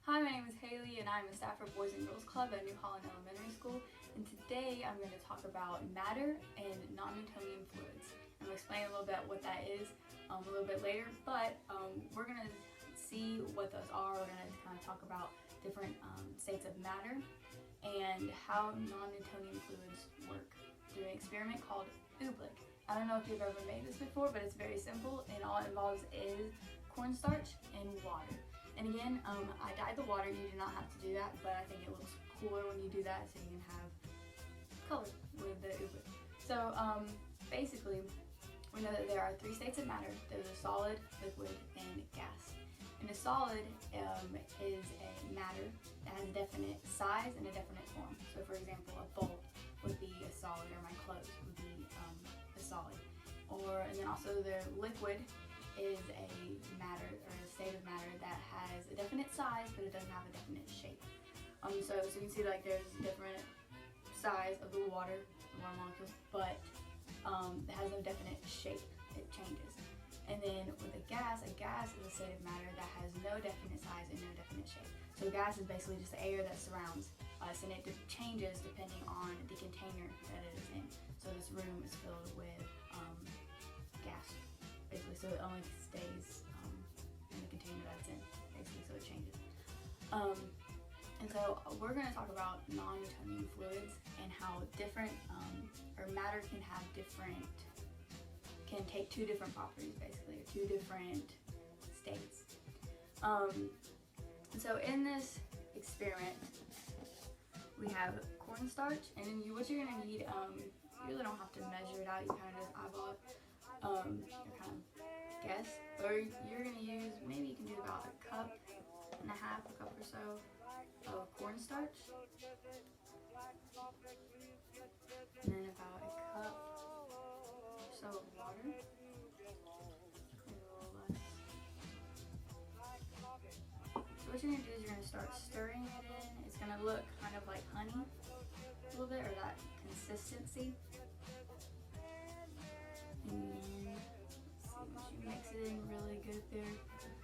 Hi, my name is Haley and I'm a staff for Boys and Girls Club at New Holland Elementary School, and today I'm going to talk about matter and non-Newtonian fluids. I'm going to explain a little bit what that is a little bit later, but we're going to see what those are. We're going to kind of talk about different states of matter and how non-Newtonian fluids work through an experiment called Oobleck. I don't know if you've ever made this before, but it's very simple, and all it involves is cornstarch and water. And again, I dyed the water. You do not have to do that, but I think it looks cooler when you do that, so you can have color with the Oobleck. So basically, we know that there are three states of matter. There's a solid, liquid, and gas. And a solid is a matter that has a definite size and a definite form. So for example, a bulb would be a solid, or my clothes would be a solid. And then also the liquid is a matter, or a state of matter that has a definite size, but it doesn't have a definite shape. So you can see like there's different size of the water molecules, but it has no definite shape. It changes. And then with a gas is a state of matter that has no definite size and no definite shape. So gas is basically just the air that surrounds us, and it changes depending on the container that it is in. So this room is filled with gas, basically, so it only stays in the container that it's in, basically, so it changes. And so we're going to talk about non-Newtonian fluids and how different, or matter can take two different properties, basically, or two different states. So in this experiment, we have cornstarch, and then what you're going to need, you really don't have to measure it out, you kind of just eyeball it. You kind of guess, or you're going to use, maybe you can do about a cup and a half, a cup or so of cornstarch, and then about a cup or so of water, maybe a little less. So what you're going to do is you're going to start stirring it in. It's going to look kind of like honey a little bit, or that consistency. And then, let's see, once you mix it in really good there.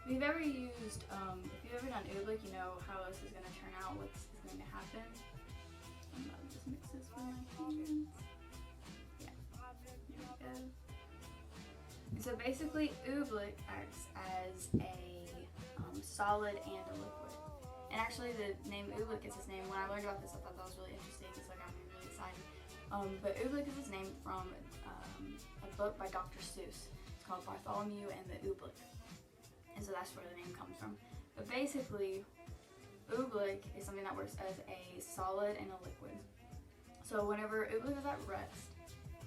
If you've ever used, if you've ever done Oobleck, you know how this is going to turn out, what's going to happen. I'm about to just mix this with my hands. Yeah, there we go. And so basically, Oobleck acts as a solid and a liquid. And actually, the name Oobleck gets its name. When I learned about this, I thought that was really interesting, so it got me really excited. But Oobleck is its name from a book by Dr. Seuss. It's called Bartholomew and the Oobleck. And so that's where the name comes from. But basically, Oobleck is something that works as a solid and a liquid. So whenever Oobleck is at rest,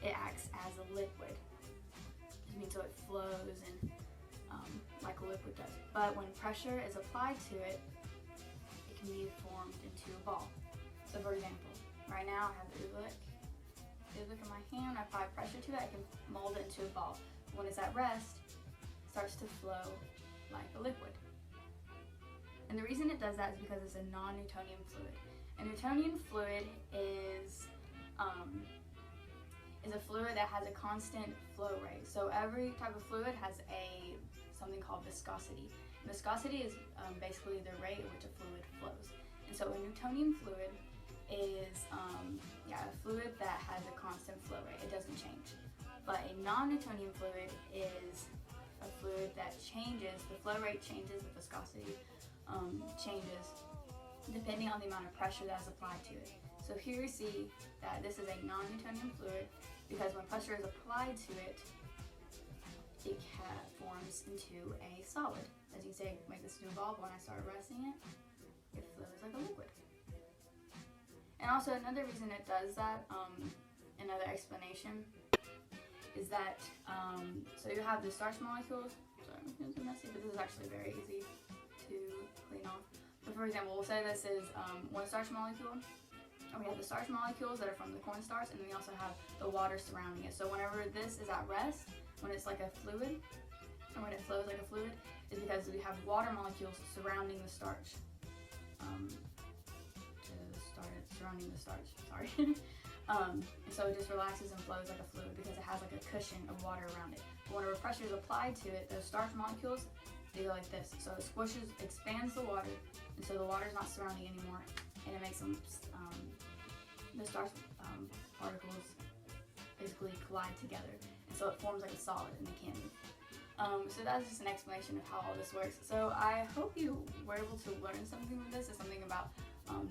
it acts as a liquid. It means so it flows and like a liquid does. But when pressure is applied to it, it can be formed into a ball. So for example, right now I have the Oobleck in my hand. I apply pressure to it, I can mold it into a ball. When it's at rest, it starts to flow like a liquid. And the reason it does that is because it's a non-Newtonian fluid. A Newtonian fluid is a fluid that has a constant flow rate. So every type of fluid has something called viscosity. Viscosity is basically the rate at which a fluid flows. And so a Newtonian fluid is a fluid that has a constant flow rate. It doesn't change. But a non-Newtonian fluid is a fluid that changes, the flow rate changes, the viscosity changes depending on the amount of pressure that is applied to it. So here you see that this is a non-Newtonian fluid because when pressure is applied to it, it forms into a solid. As you can see, make this new ball, but when I start resting it, it flows like a liquid. And also another reason it does that, another explanation, is that, so you have the starch molecules. Sorry, it's messy, but this is actually very easy to clean off. So for example, we'll say this is one starch molecule, and we have the starch molecules that are from the cornstarch, and then we also have the water surrounding it. So whenever this is at rest, when it's like a fluid, and when it flows like a fluid, is because we have water molecules surrounding the starch. Surrounding the starch, sorry. And so it just relaxes and flows like a fluid because it has like a cushion of water around it. But whenever pressure is applied to it, those starch molecules they go like this. So it squishes, expands the water, and so the water's not surrounding anymore, and it makes them, the starch particles basically collide together, and so it forms like a solid, and they can't move. So that's just an explanation of how all this works. So I hope you were able to learn something from this. It's something about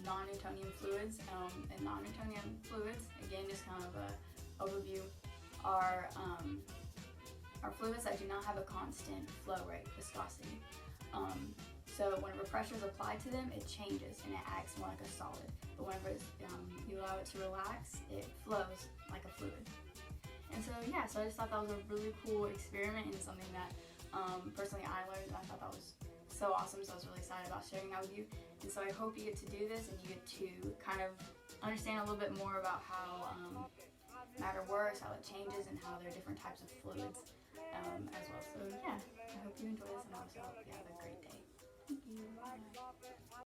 non-Newtonian fluids, and non-Newtonian fluids, again, just kind of a overview, are fluids that do not have a constant flow rate, viscosity. So whenever pressure is applied to them, it changes and it acts more like a solid. But whenever you allow it to relax, it flows like a fluid. And so yeah, so I just thought that was a really cool experiment and something that personally I learned, and I thought that was so awesome, so I was really excited about sharing that with you. And so I hope you get to do this and you get to kind of understand a little bit more about how matter works, how it changes, and how there are different types of fluids as well. So yeah, I hope you enjoy this, and I also hope you have a